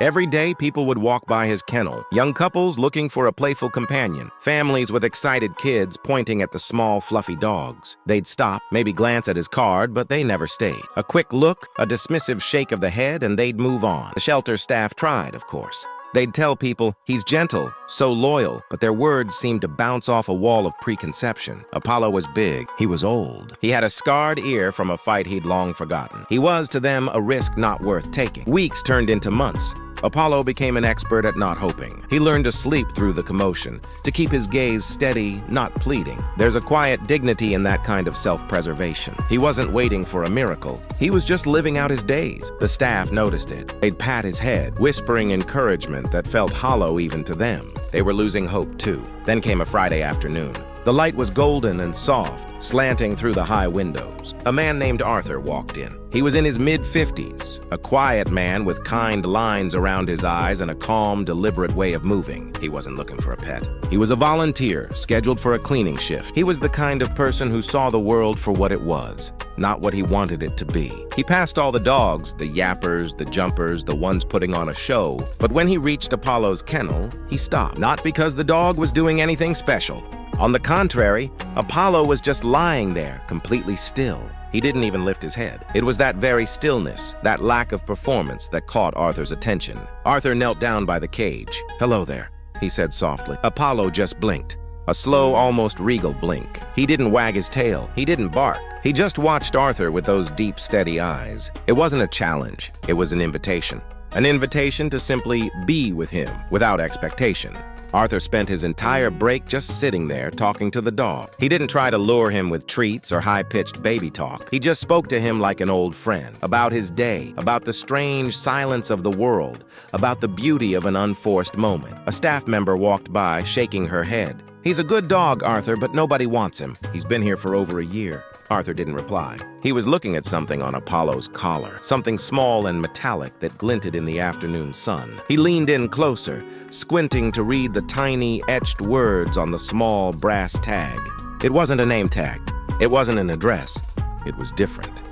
Every day, people would walk by his kennel, young couples looking for a playful companion, families with excited kids pointing at the small, fluffy dogs. They'd stop, maybe glance at his card, but they never stayed. A quick look, a dismissive shake of the head, and they'd move on. The shelter staff tried, of course. They'd tell people, he's gentle, so loyal, but their words seemed to bounce off a wall of preconception. Apollo was big. He was old. He had a scarred ear from a fight he'd long forgotten. He was, to them, a risk not worth taking. Weeks turned into months. Apollo became an expert at not hoping. He learned to sleep through the commotion, to keep his gaze steady, not pleading. There's a quiet dignity in that kind of self-preservation. He wasn't waiting for a miracle. He was just living out his days. The staff noticed it. They'd pat his head, whispering encouragement that felt hollow even to them. They were losing hope, too. Then came a Friday afternoon. The light was golden and soft, slanting through the high windows. A man named Arthur walked in. He was in his mid-50s, a quiet man with kind lines around his eyes and a calm, deliberate way of moving. He wasn't looking for a pet. He was a volunteer, scheduled for a cleaning shift. He was the kind of person who saw the world for what it was, not what he wanted it to be. He passed all the dogs, the yappers, the jumpers, the ones putting on a show, but when he reached Apollo's kennel, he stopped. Not because the dog was doing anything special. On the contrary, Apollo was just lying there, completely still. He didn't even lift his head. It was that very stillness, that lack of performance, that caught Arthur's attention. Arthur knelt down by the cage. "Hello there," he said softly. Apollo just blinked. A slow, almost regal blink. He didn't wag his tail. He didn't bark. He just watched Arthur with those deep, steady eyes. It wasn't a challenge. It was an invitation. An invitation to simply be with him, without expectation. Arthur spent his entire break just sitting there talking to the dog. He didn't try to lure him with treats or high-pitched baby talk. He just spoke to him like an old friend, about his day, about the strange silence of the world, about the beauty of an unforced moment. A staff member walked by, shaking her head. "He's a good dog, Arthur, but nobody wants him. He's been here for over a year." Arthur didn't reply. He was looking at something on Apollo's collar, something small and metallic that glinted in the afternoon sun. He leaned in closer, squinting to read the tiny, etched words on the small brass tag. It wasn't a name tag. It wasn't an address. It was different.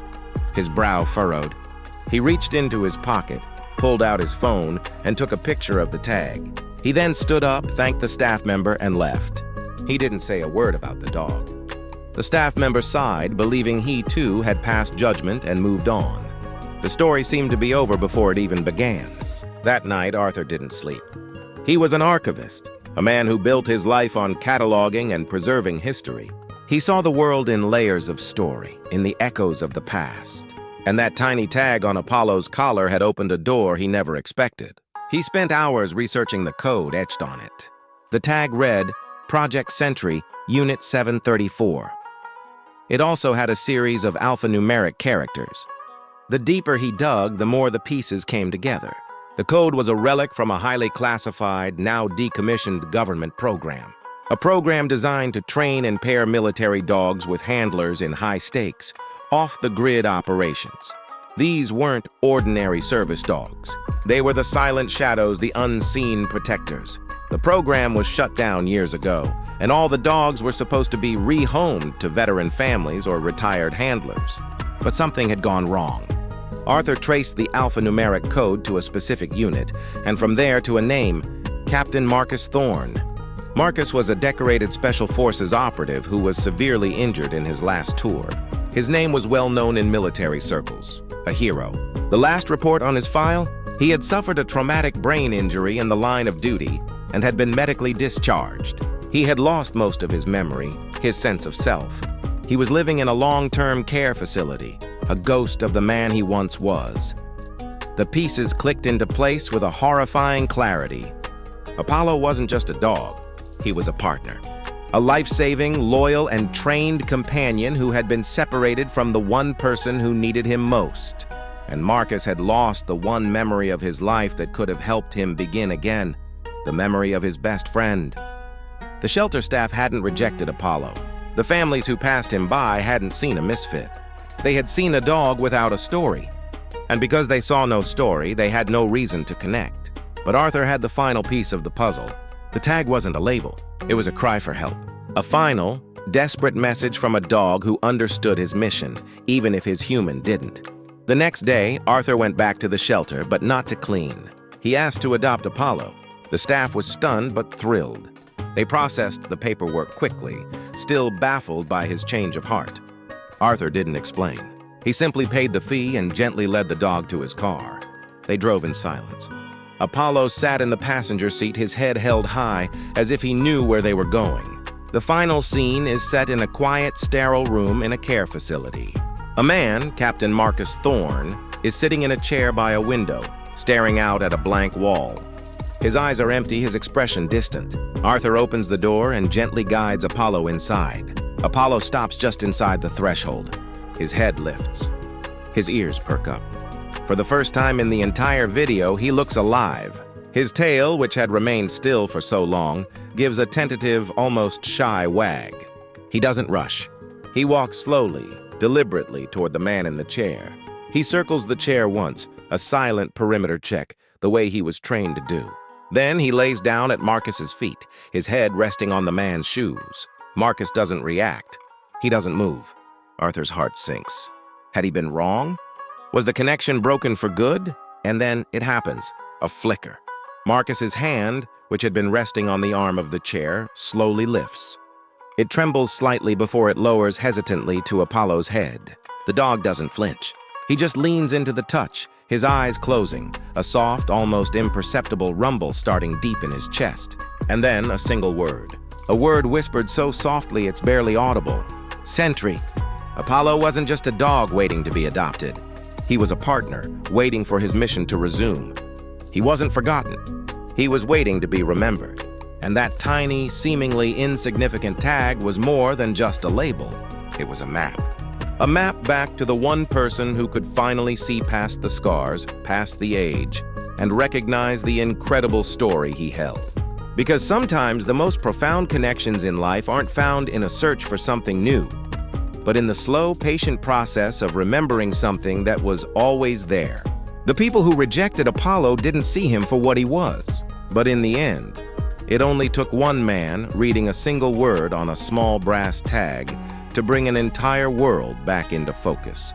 His brow furrowed. He reached into his pocket, pulled out his phone, and took a picture of the tag. He then stood up, thanked the staff member, and left. He didn't say a word about the dog. The staff member sighed, believing he, too, had passed judgment and moved on. The story seemed to be over before it even began. That night, Arthur didn't sleep. He was an archivist, a man who built his life on cataloging and preserving history. He saw the world in layers of story, in the echoes of the past. And that tiny tag on Apollo's collar had opened a door he never expected. He spent hours researching the code etched on it. The tag read, Project Sentry, Unit 734. It also had a series of alphanumeric characters. The deeper he dug, the more the pieces came together. The code was a relic from a highly classified, now decommissioned government program. A program designed to train and pair military dogs with handlers in high-stakes, off-the-grid operations. These weren't ordinary service dogs. They were the silent shadows, the unseen protectors. The program was shut down years ago, and all the dogs were supposed to be rehomed to veteran families or retired handlers. But something had gone wrong. Arthur traced the alphanumeric code to a specific unit, and from there to a name, Captain Marcus Thorne. Marcus was a decorated Special Forces operative who was severely injured in his last tour. His name was well known in military circles, a hero. The last report on his file? He had suffered a traumatic brain injury in the line of duty and had been medically discharged. He had lost most of his memory, his sense of self. He was living in a long-term care facility, a ghost of the man he once was. The pieces clicked into place with a horrifying clarity. Apollo wasn't just a dog, he was a partner. A life-saving, loyal, and trained companion who had been separated from the one person who needed him most. And Marcus had lost the one memory of his life that could have helped him begin again, the memory of his best friend. The shelter staff hadn't rejected Apollo. The families who passed him by hadn't seen a misfit. They had seen a dog without a story. And because they saw no story, they had no reason to connect. But Arthur had the final piece of the puzzle. The tag wasn't a label. It was a cry for help. A final, Desperate message from a dog who understood his mission, even if his human didn't. The next day, Arthur went back to the shelter, but not to clean. He asked to adopt Apollo. The staff was stunned but thrilled. They processed the paperwork quickly, still baffled by his change of heart. Arthur didn't explain. He simply paid the fee and gently led the dog to his car. They drove in silence. Apollo sat in the passenger seat, his head held high, as if he knew where they were going. The final scene is set in a quiet, sterile room in a care facility. A man, Captain Marcus Thorne, is sitting in a chair by a window, staring out at a blank wall. His eyes are empty, his expression distant. Arthur opens the door and gently guides Apollo inside. Apollo stops just inside the threshold. His head lifts. His ears perk up. For the first time in the entire video, he looks alive. His tail, which had remained still for so long, gives a tentative, almost shy wag. He doesn't rush. He walks slowly, deliberately toward the man in the chair. He circles the chair once, a silent perimeter check, the way he was trained to do. Then he lays down at Marcus's feet, his head resting on the man's shoes. Marcus doesn't react. He doesn't move. Arthur's heart sinks. Had he been wrong? Was the connection broken for good? And then it happens, a flicker. Marcus's hand, which had been resting on the arm of the chair, slowly lifts. It trembles slightly before it lowers hesitantly to Apollo's head. The dog doesn't flinch. He just leans into the touch, his eyes closing, a soft, almost imperceptible rumble starting deep in his chest. And then a single word. A word whispered so softly it's barely audible. Sentry. Apollo wasn't just a dog waiting to be adopted. He was a partner, waiting for his mission to resume. He wasn't forgotten. He was waiting to be remembered. And that tiny, seemingly insignificant tag was more than just a label. It was a map. A map back to the one person who could finally see past the scars, past the age, and recognize the incredible story he held. Because sometimes the most profound connections in life aren't found in a search for something new, but in the slow, patient process of remembering something that was always there. The people who rejected Apollo didn't see him for what he was, but in the end, it only took one man reading a single word on a small brass tag to bring an entire world back into focus.